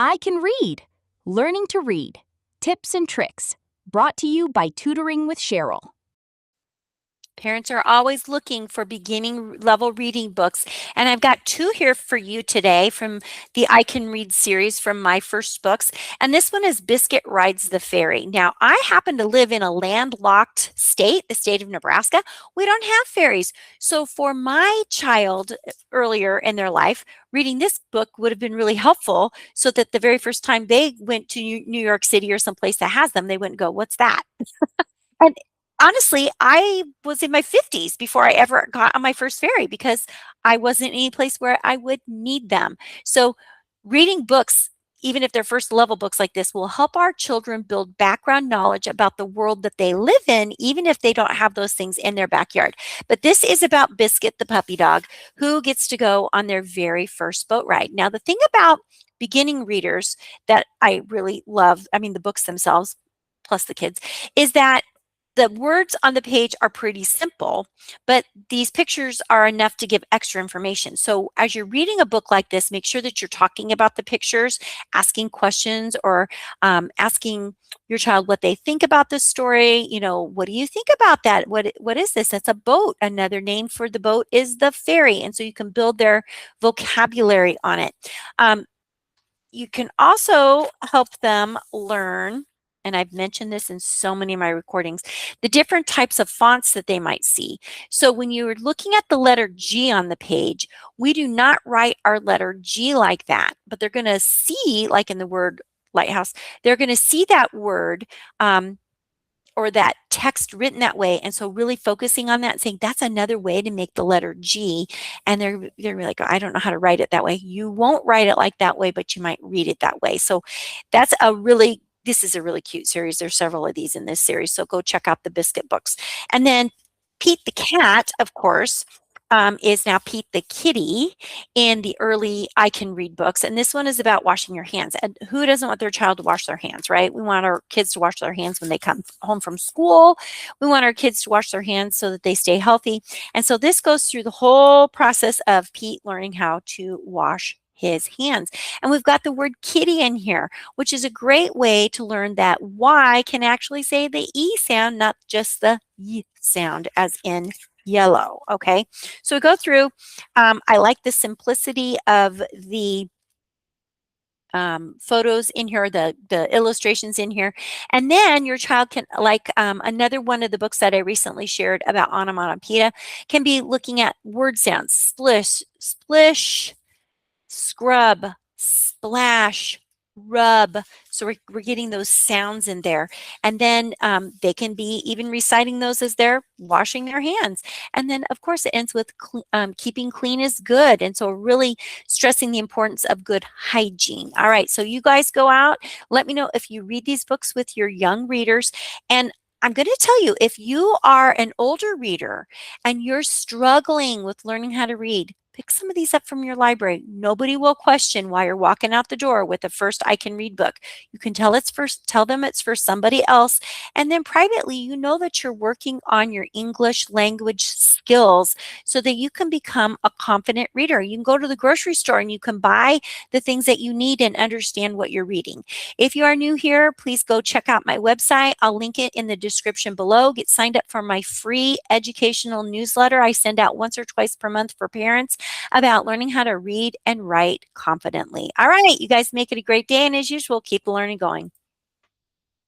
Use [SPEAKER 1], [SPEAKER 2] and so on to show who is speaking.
[SPEAKER 1] I Can Read, Learning to Read, Tips and Tricks, brought to you by Tutoring with Sheryl.
[SPEAKER 2] Parents are always looking for beginning level reading books, and I've got two here for you today from the I Can Read series from my first books. And this one is Biscuit Rides the Ferry. Now, I happen to live in a landlocked state, the state of Nebraska. We don't have ferries. So for my child earlier in their life, reading this book would have been really helpful so that the very first time they went to New York City or someplace that has them, they wouldn't go, "What's that?" And honestly, I was in my 50s before I ever got on my first ferry because I wasn't any place where I would need them. So reading books, even if they're first level books like this, will help our children build background knowledge about the world that they live in, even if they don't have those things in their backyard. But this is about Biscuit the puppy dog, who gets to go on their very first boat ride. Now, the thing about beginning readers that I really love, I mean, the books themselves, plus the kids, is that the words on the page are pretty simple, but these pictures are enough to give extra information. So as you're reading a book like this, make sure that you're talking about the pictures, asking questions, or asking your child what they think about this story. You know, what do you think about that? What is this? That's a boat. Another name for the boat is the ferry. And so you can build their vocabulary on it. You can also help them learn, and I've mentioned this in so many of my recordings, the different types of fonts that they might see. So when you're looking at the letter G on the page, we do not write our letter G like that, but they're going to see, like in the word lighthouse, they're going to see that word or that text written that way. And so really focusing on that and saying, that's another way to make the letter G. And they're like, I don't know how to write it that way. You won't write it like that way, but you might read it that way. So this is a really cute series. There's several of these in this series. So go check out the Biscuit books. And then Pete the cat, of course, is now Pete the kitty in the early I Can Read books. And this one is about washing your hands. And who doesn't want their child to wash their hands, right? We want our kids to wash their hands when they come home from school. We want our kids to wash their hands so that they stay healthy. And so this goes through the whole process of Pete learning how to wash his hands. And we've got the word kitty in here, which is a great way to learn that Y can actually say the E sound, not just the Y sound, as in yellow. Okay, so we go through. I like the simplicity of the photos in here, the illustrations in here. And then your child can, like another one of the books that I recently shared about onomatopoeia, can be looking at word sounds: splish, splish, scrub, splash, rub. So we're getting those sounds in there. And then they can be even reciting those as they're washing their hands. And then, of course, it ends with keeping clean is good. And so really stressing the importance of good hygiene. All right, so you guys go out. Let me know if you read these books with your young readers. And I'm going to tell you, if you are an older reader and you're struggling with learning how to read, pick some of these up from your library. Nobody will question why you're walking out the door with the first I Can Read book. You can tell them it's for somebody else. And then privately, you know that you're working on your English language skills so that you can become a confident reader. You can go to the grocery store and you can buy the things that you need and understand what you're reading. If you are new here, please go check out my website. I'll link it in the description below. Get signed up for my free educational newsletter I send out once or twice per month for parents about learning how to read and write confidently. All right, you guys make it a great day. And as usual, keep the learning going.